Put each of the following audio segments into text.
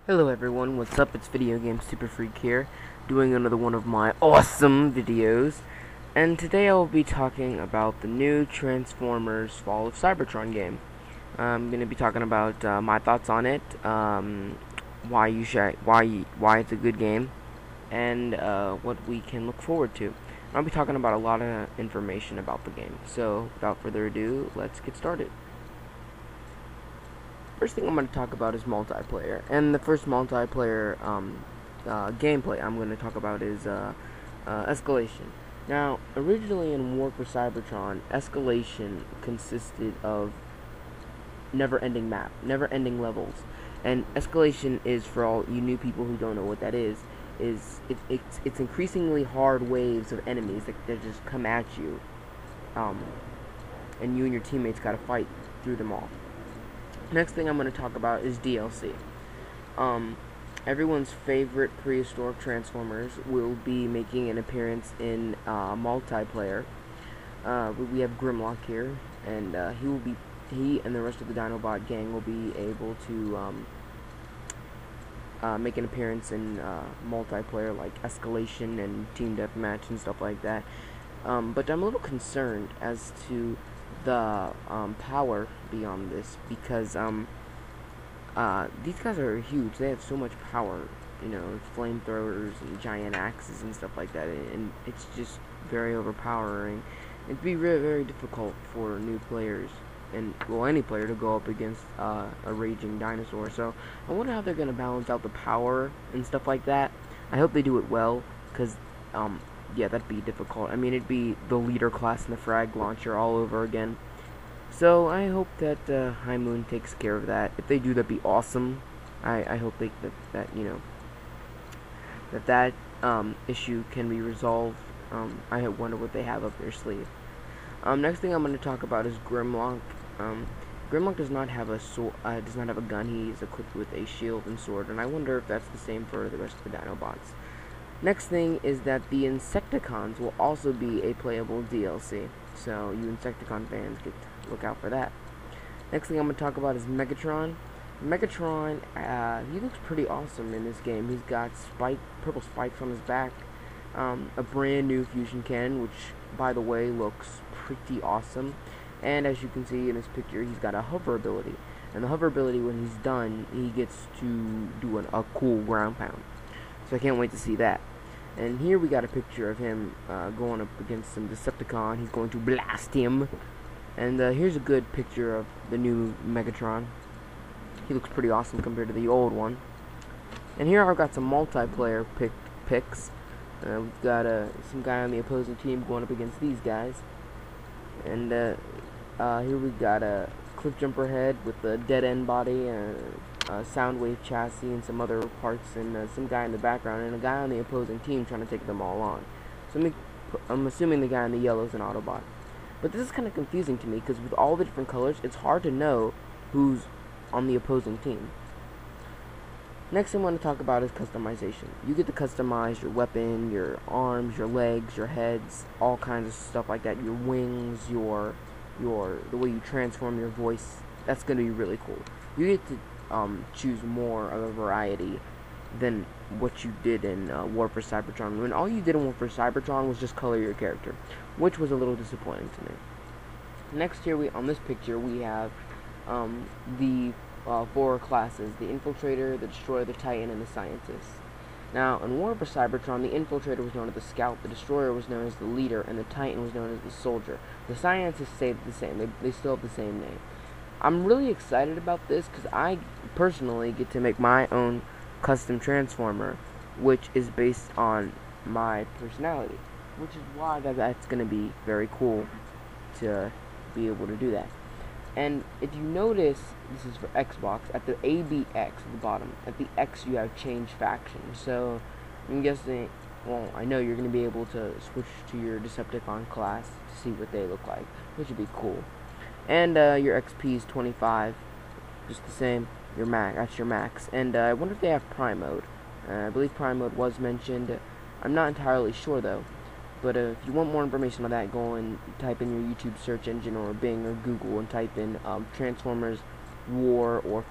Hello everyone, what's up? It's Video Game Super Freak here, doing another one of my awesome videos. And today I will be talking about the new Transformers Fall of Cybertron game. I'm going to be talking about my thoughts on it, why it's a good game, and what we can look forward to. I'll be talking about a lot of information about the game. So without further ado, let's get started. First thing I'm going to talk about is multiplayer, and the first multiplayer gameplay I'm going to talk about is escalation. Now, originally in War for Cybertron, escalation consisted of never-ending map, never-ending levels, and escalation is, for all you new people who don't know what that is it's increasingly hard waves of enemies that just come at you, and you and your teammates got to fight through them all. Next thing I'm going to talk about is DLC. Everyone's favorite prehistoric Transformers will be making an appearance in multiplayer. We have Grimlock here, and he and the rest of the Dinobot gang will be able to make an appearance in multiplayer, like escalation and team deathmatch and stuff like that. But I'm a little concerned as to the power beyond this, because these guys are huge. They have so much power, flamethrowers and giant axes and stuff like that, and it's just very overpowering. It'd be very, very difficult for new players, and well, any player, to go up against a raging dinosaur. So I wonder how they're gonna balance out the power and stuff like that. I hope they do it well, because yeah, that'd be difficult. I mean, it'd be the leader class and the frag launcher all over again. So I hope that High Moon takes care of that. If they do, that'd be awesome. I hope that issue can be resolved. I wonder what they have up their sleeve. Next thing I'm going to talk about is Grimlock. Grimlock does not have a gun. He is equipped with a shield and sword, and I wonder if that's the same for the rest of the Dinobots. Next thing is that the Insecticons will also be a playable DLC, so you Insecticon fans get to look out for that. Next thing I'm going to talk about is Megatron. Megatron, he looks pretty awesome in this game. He's got purple spikes on his back, a brand new fusion cannon, which, by the way, looks pretty awesome. And as you can see in this picture, he's got a hover ability. And the hover ability, when he's done, he gets to do a cool ground pound. So I can't wait to see that. And here we got a picture of him going up against some Decepticon. He's going to blast him. And here's a good picture of the new Megatron. He looks pretty awesome compared to the old one. And here I've got some multiplayer picks. We've got some guy on the opposing team going up against these guys. And here we got a cliff jumper head with a dead end body, Soundwave chassis, and some other parts, and some guy in the background, and a guy on the opposing team trying to take them all on. So I'm assuming the guy in the yellow is an Autobot. But this is kind of confusing to me, because with all the different colors, it's hard to know who's on the opposing team. Next thing I want to talk about is customization. You get to customize your weapon, your arms, your legs, your heads, all kinds of stuff like that. Your wings, the way you transform your voice. That's going to be really cool. You get to choose more of a variety than what you did in War for Cybertron. When all you did in War for Cybertron was just color your character, which was a little disappointing to me. Next here, on this picture, we have the four classes: the Infiltrator, the Destroyer, the Titan, and the Scientist. Now, in War for Cybertron, the Infiltrator was known as the Scout, the Destroyer was known as the Leader, and the Titan was known as the Soldier. The Scientists stayed the same. They still have the same name. I'm really excited about this because I personally get to make my own custom Transformer, which is based on my personality, which is why that's going to be very cool to be able to do that. And if you notice, this is for Xbox, at the ABX at the bottom, at the X you have change faction. So I'm guessing, well, I know you're going to be able to switch to your Decepticon class to see what they look like, which would be cool. And your XP is 25, just the same. That's your max. And I wonder if they have Prime Mode. I believe Prime Mode was mentioned. I'm not entirely sure though. But if you want more information on that, go and type in your YouTube search engine or Bing or Google and type in Transformers War or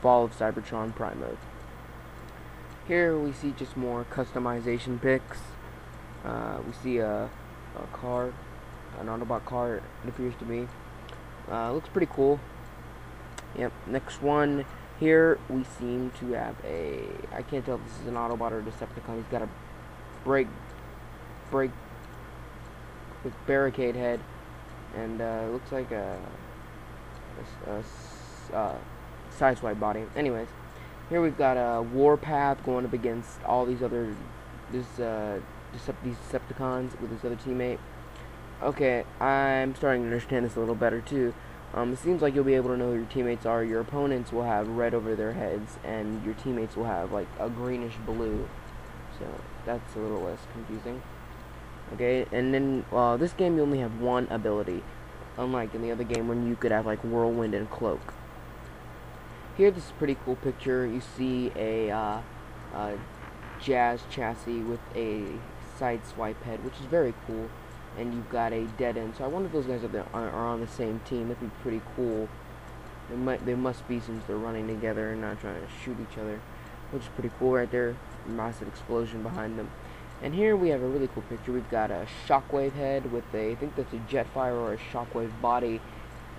Fall of Cybertron Prime Mode. Here we see just more customization pics. We see a car, an Autobot car, it appears to be. Looks pretty cool. Yep, next one. Here we seem to have a, I can't tell if this is an Autobot or a Decepticon. He's got a brake with barricade head, and looks like a sideswipe body. Anyways, here we've got a Warpath going up against all these other these Decepticons with his other teammate. Okay, I'm starting to understand this a little better too. It seems like you'll be able to know who your teammates are. Your opponents will have red over their heads, and your teammates will have like a greenish blue. So that's a little less confusing. Okay, and then this game you only have one ability, unlike in the other game when you could have like Whirlwind and Cloak. Here, this is a pretty cool picture. You see a Jazz chassis with a side swipe head, which is very cool. And you've got a dead end. So I wonder if those guys are on the same team. That'd be pretty cool. They must be, since they're running together and not trying to shoot each other, which is pretty cool right there. Massive explosion behind them. And here we have a really cool picture. We've got a Shockwave head with a, I think that's a Jetfire or a Shockwave body.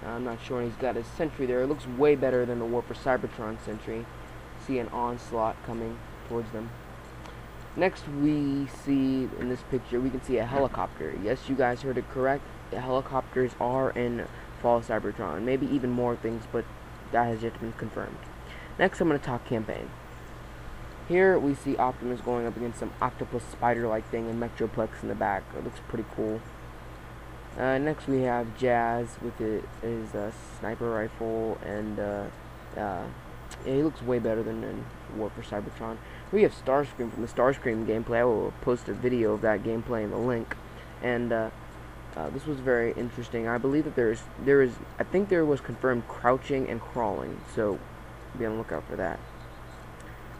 I'm not sure. And he's got a Sentry there. It looks way better than the War for Cybertron Sentry. See an onslaught coming towards them. Next, we see in this picture, we can see a helicopter. Yes, you guys heard it correct. The helicopters are in Fall of Cybertron. Maybe even more things, but that has yet to be confirmed. Next, I'm going to talk campaign. Here, we see Optimus going up against some octopus spider-like thing and Metroplex in the back. It looks pretty cool. Next, we have Jazz with his sniper rifle, and yeah, he looks way better than in War for Cybertron. We have Starscream from the Starscream gameplay. I will post a video of that gameplay in the link. And this was very interesting. I believe that I think there was confirmed crouching and crawling, so be on the lookout for that.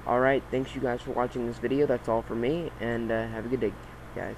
Alright, thanks you guys for watching this video. That's all for me, and have a good day, guys.